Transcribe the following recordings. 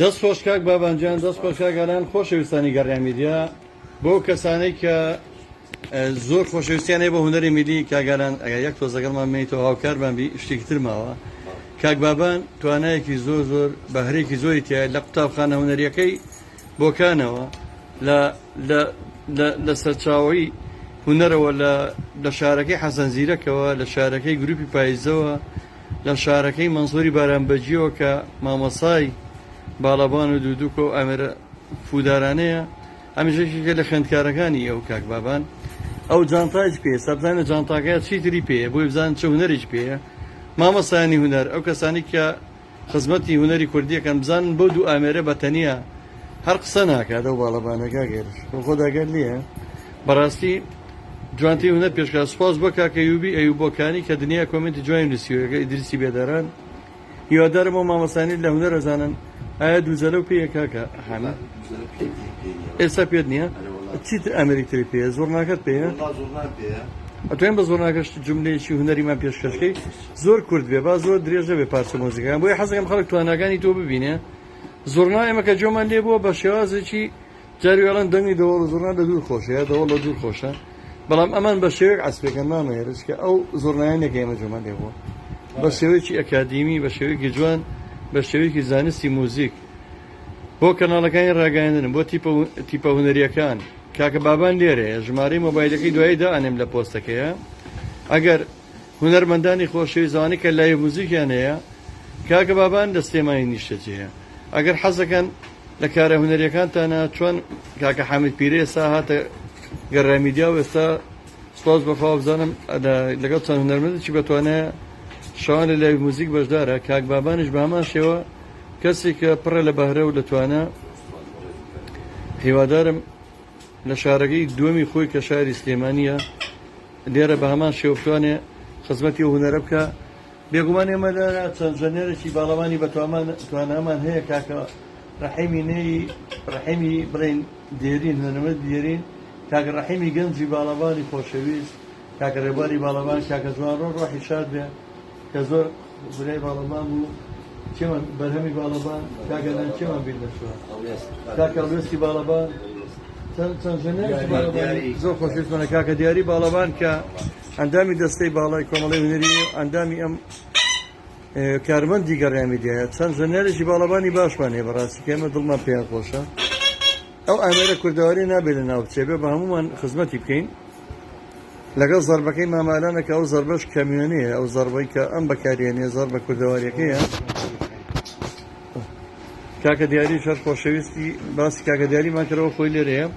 دەست خۆشکاک بابانجان دەست خۆشکاگەران خۆشەویستانی گەڕای میدیا بۆ کەسانەی کە زۆر خۆشەویستیانەیە بە هونەری میدی کاگەران ئەگەر یەک تۆ زەگەڵمان بمێنیتەوە هاوکارمان بی شتێکی تر ماوە کاک بابان توانایەکی زۆر بەهرەیەکی زۆری تایە لە قوتابخانە هونەریەکەی بۆکانەوە لە سەرچاوی هونەرەوە لە شارەکەی حەسەن زیرەکەوە لە شارەکەی گروپی پاییزەوە لە شارەکەی مەنسووری بارانبەجیەوە کە مامۆسای باڵەبان و دوودووکە و ئەمێرە فودارانەیە ئەمیشەکە لە خوێندکارەکانی ئەو کاک بابان ئەو جانتاج پێ سەبزانە جانتاکەیە چیتری پێەیە بۆی بزانن چه هونەرێک پێەیە مامەسایانی هونەر ئەو کەسانی کە خزمەتی هونەری کوردیەکەن بزانن بۆ دوو ئامێرە بەتەنیە هەر قسە ناکات ئەو باڵەبانەکە گەرش خۆداگەر نییە بەڕاستی جوانتی هونەر پێشکە سوپاس بۆ کاکە یوبی ئەیوبۆکانی کە دنیا کۆمنتی جوانی نووسیوەکە ئیدریسی بێداران هیوادارم بۆ مامەسانی لە هونەر ئەزانن ئایا دووزەلە و پێیە کاکە حەمە ئێستا پێت نییە چیتر ئەمریکتری پێەیە زۆر ناکات پێەیە ئەتوێن بە زۆر ناکەشت جملەیەکی هونەریمان پێشکەشکەی زۆر کورد بێ با زۆر درێژە بێ پارچە مۆزیکەکان بۆی حەزەکەم خەڵک تواناکانی تۆ ببینێ زۆرنا ئێمەکە جۆمان لێ بووە بە شێوازێکی جاریێڵەن دەنگی دەوڵ و زۆرنا لە دوور خۆشەیە دەوڵ لە دوور خۆشە بەڵام ئەمان بە شێوەیەک عەسپێکەکە نامەیەرش کە ئەو زۆرنایانێکە ئێمە جۆمان لێ بووە بە شێوەیەکی ئەکادیمی بە شێوەیەکی جوان بە شێوەیەکی زانستی موزیک بۆ کەناڵەکانی ڕاگەاندن بۆ تیپە هونەریەکان کاکە بابان لێرەیە ژمارەی مۆبایلەکەی دوایی دائەنێم لە پۆستەکەیە ئەگەر هونەرمەندانی خۆشەویستانی کە لای موزیکیان هەیە کاکە بابان دەستێمانی نیشتەجێیە ئەگەر حەزەکەن لە کارە هونەریەکانتانە چۆن کاکە حەمید پیرە ئێستا هاتە گەڕای میدیا و ئێستا سپاس بەخوا بزانم لەگەڵ چەند هونەرمەندێکی بەتوانەیە شەوان لە لای موزیک بەشدارە کاک بابانش بە هەمان شێوە کەسێک کە پڕە لە بەهرە و دەتوانە هیوادارم لە شارەکەی دووەمی خۆی کە شاری سلێمانیە لێرە بە هەمان شێوە بتوانێ خزمەتی هونەرە بکە بێگومان ئێمەدا چەند ژەنێرێکی باڵەوانی بەتوانامان هەیە کاکە ڕەحیمی نێی ڕەحیمی بڵێن دێرین هونەرمەند دێرین کاکە ڕەحیمی گەنجی باڵەوانی خۆشەویست کاکە ڕێبواری باڵەوان کاکە جوان ڕۆحی شاد بێ کە زۆر برای باڵەوان بوو چێمان بەرهەمی باڵەبان کاگەلان چێمان بیر دەشوە کاکە ئەڵوێستی باڵەبان چەند ژەنێرێکی باڵەوانی زۆر خۆشویستمەنە کاکە دیاری باڵەبان کە ئەندامی دەستەی باڵای کۆمەڵی هونەری ئەندامی ئەم کارمەندی گەڕای میدیایە چەند ژەنێرێکی باڵەبانی باشمان هەیە بەڕاستی کە ئێمە دڵمان پێیان خۆشە ئەو ئامێرە کوردەواری نابێت لە ناو بچێ بە هەمومان خزمەتی بکەین لەگەڵ زەربەکەی مامالانە کە ئەو زەربەش کەمیۆنەیە ئەو زەربەی کە ئەم بەکارێنێ زەر بە کوردەواریەکەیە کاکە دیاری شەر خۆشەویستی باسی کاکە دیاریمان کردەوە خۆی لێرەیە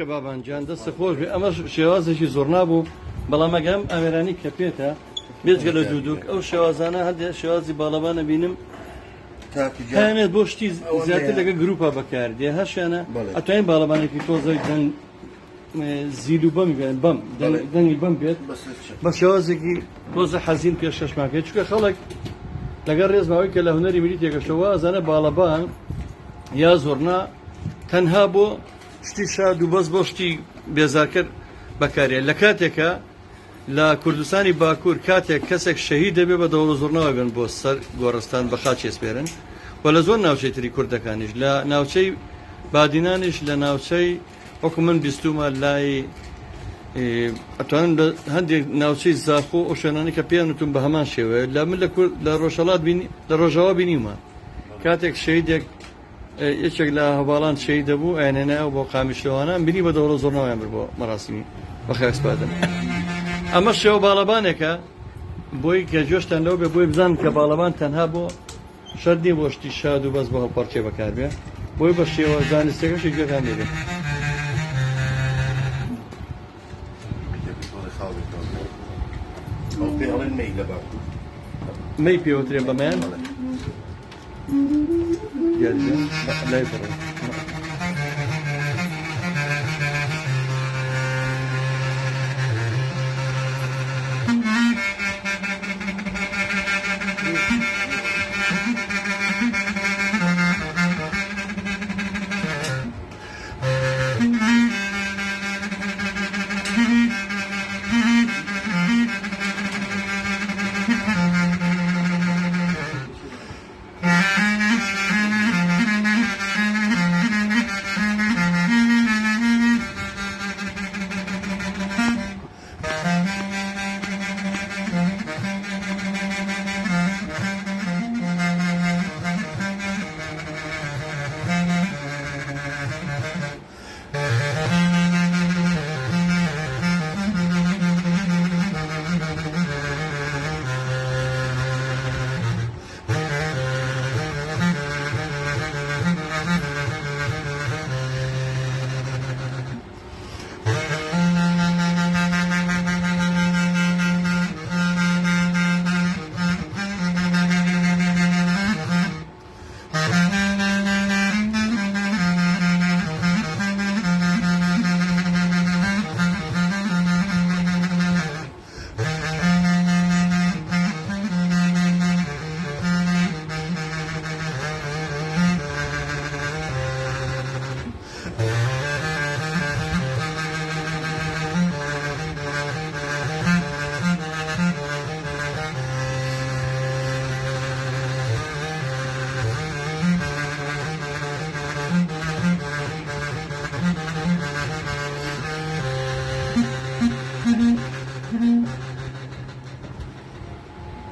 بەخێرکە بابانجان دەستە خۆش بێ ئەمە شێوازێکی زۆر نابوو بەڵام ئەگەم ئەمێرانی کە پێێتە بێجگە لە دوودوک ئەو شێوازانە هەندێک شێوازی باڵەبانە بینم هەمێت بۆ شتی زیاتر لەگە گروپا بەکاردێ هەشیانە ئەتوانین باڵەبانێکی تۆزە دەنگ زیل و بەمی بێن بەم دەنگی بەم بێت بە شێوازێکی تۆزە حەزین پێشکەشماکەێت چکە خەڵک لەگەر ڕێزماوەی کە لە هونەری ملی تێگەشەوە ئەزانە باڵەبان یا زۆرنا تەنها بۆ شتی شاد و بەس بۆ شتی بێزارکرد بەکارێت لە کاتێکە لە کوردستانی باکوور کاتێک کەسێک شەهید دەبێ بە دەوڵە زۆرنەوە بن بۆ سەر گۆڕستان بە خاچ ئێسپێرن و لە زۆر ناوچەی تری کوردەکانیش لە ناوچەی بادینانیش لە ناوچەی وەکو من بیستومە لای ئەتوانم هەندێک ناوچەی زاخۆ ئەو شوێنانی کە پێیانتون بە هەمان شێوەیە لە من لە ڕۆژهەڵات لە ڕۆژەوە بینیمە کاتێک شەهیدێک یەکێک لە هەواڵان شەهید دەبوو ئەێنێنایە بۆ قامیشەوانان بینی بە دەوڵە زۆرنەوەیان برد بۆ مەراسمی بەخێسپادن ئەمە شێوە باڵەبانێکە بۆی کە جۆشتان لەو بێ بۆی بزان کە باڵەبان تەنها بۆ شەردی بۆ شتی شاد و بەس بە هەڵپەرچێ بەکاربێ بۆی بە شێوە زانستێکەشی گوێتان دەبێت مەی پێوەترێن بەمەیان لای بڕێ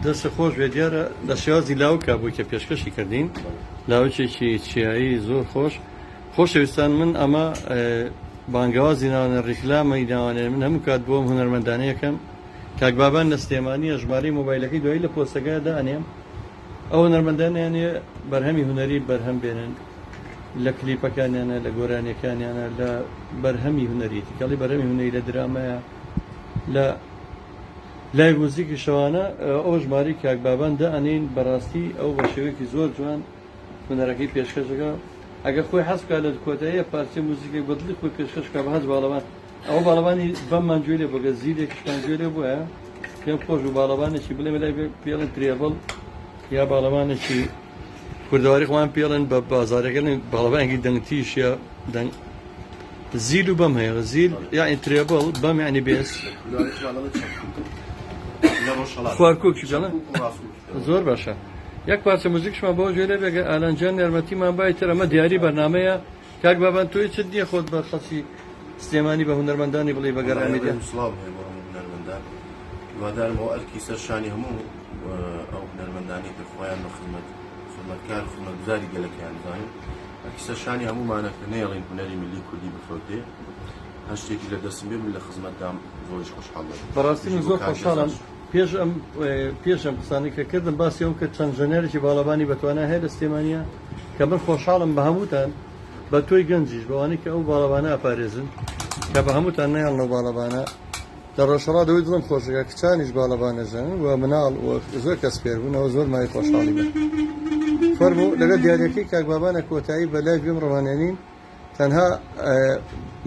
دەستە خۆش بێ دیارە لە شێوازی لاوکە بووی کە پێشکەشی کردین لاوچێکی چیایی زۆر خۆشەویستان من ئەمە بانگەوازی ناوانە ڕیکلامەی ناوانێ من هەموو کات بۆم هونەرمەندانەیەکەم کاکبابان لە سلێمانیە ژمارەی مۆبایلەکەی دوایی لە پۆستەکەدا دانێم ئەو هونەرمەندانیانێ بەرهەمی هونەری بەرهەم بێنن لە کلیپەکانیانە لە گۆرانیەکانیانە لە بەرهەمی هونەریتی کەڵی بەرهەمی هونەری لە درامەیە لە لای موزیکی شەوانە ئەو ژماری کاکبابان دائەنین بەڕاستی ئەو بە شێوەیەکی زۆر جوان هونەرەکەی پێشکەشەکە ئەگە خۆی حەزکە لە کۆتاییە پارچە موزیکی بەدڵی خۆی پێشکەشکە بە هەز باڵەبان ئەو باڵەبانی بەممان گوێ لێ بۆگە زیرێکیشمان گوێ لێ بووە پێم خۆش و باڵەبانێکی بڵێ لای پێڵن ترێڤڵ یا باڵەبانێکی کوردەواری خۆیان پێڵن بە بازارەکەن باڵەبانێکی دەنگتیش یا دەنگ زیل و بەم هەیە زیل یعنی ترێڤڵ بەم یعنی بێس خوارکۆکی بڵێن زۆر باشە یەک پارچە موزیکشمان بۆ ژێرە بێگە ئالانجان یارمەتیمان بایتر ئەمە دیاری بەرنامەیە کاک بابان تۆی چ دیە خۆت بە خەسی سلێمانی بە هونەرمەندانی بڵێ بەگەڕامی دێ هیوادارمەوە ئەرکی سەرشانی هەموو ئەو هونەرمەندانی کە خۆیان بە خزمەتکار خزمەتگوزاری گەلەکەیان زانین ئەرکی سەرشانی هەموومانەکە نەیەڵین هونەری میلی کوردی بفرۆتێ هەر شتێکی لە دەستم بێ من لە خزمەتدام زۆریش خۆشحاڵ دەبم بەڕاستی من زۆر خۆشحاڵم پێشم قسانی کە کردم باسی ئەوم کە چەند ژەنێرێکی باڵەبانی بەتوانە هەیە لە سلێمانیە کە من خۆشحاڵم بە هەمووتان بە تۆی گەنجیش بەوانەی کە ئەو باڵەبانە ئاپارێزن کە بە هەمووتان نەیاڵنەوە باڵەبانە لە ڕۆژهەڵا دەوەی دڵم خۆشەکە کچانیش باڵەبانەژەن و مناڵ و زۆر کەس پێر بوونەوە زۆر مای خۆشحاڵی بن فەرموو لەگەڵ دیارەکەی کاک بابانە کۆتایی بە لای بێم ڕەوانێنین تەنها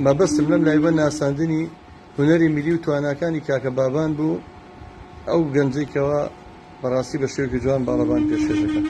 مەبەستم لەم لایوە ناساندنی هونەری میلی و تواناکانی کاکە بابان بوو ئەو گەنجێکەوە بەڕاستی بە شێوەیەکی جوان باڵەبان پێشکەشەکە.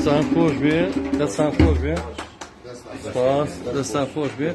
دەستان خۆش بێ، دەستان خۆش بێ، سپاس، دەستان خۆش بێ.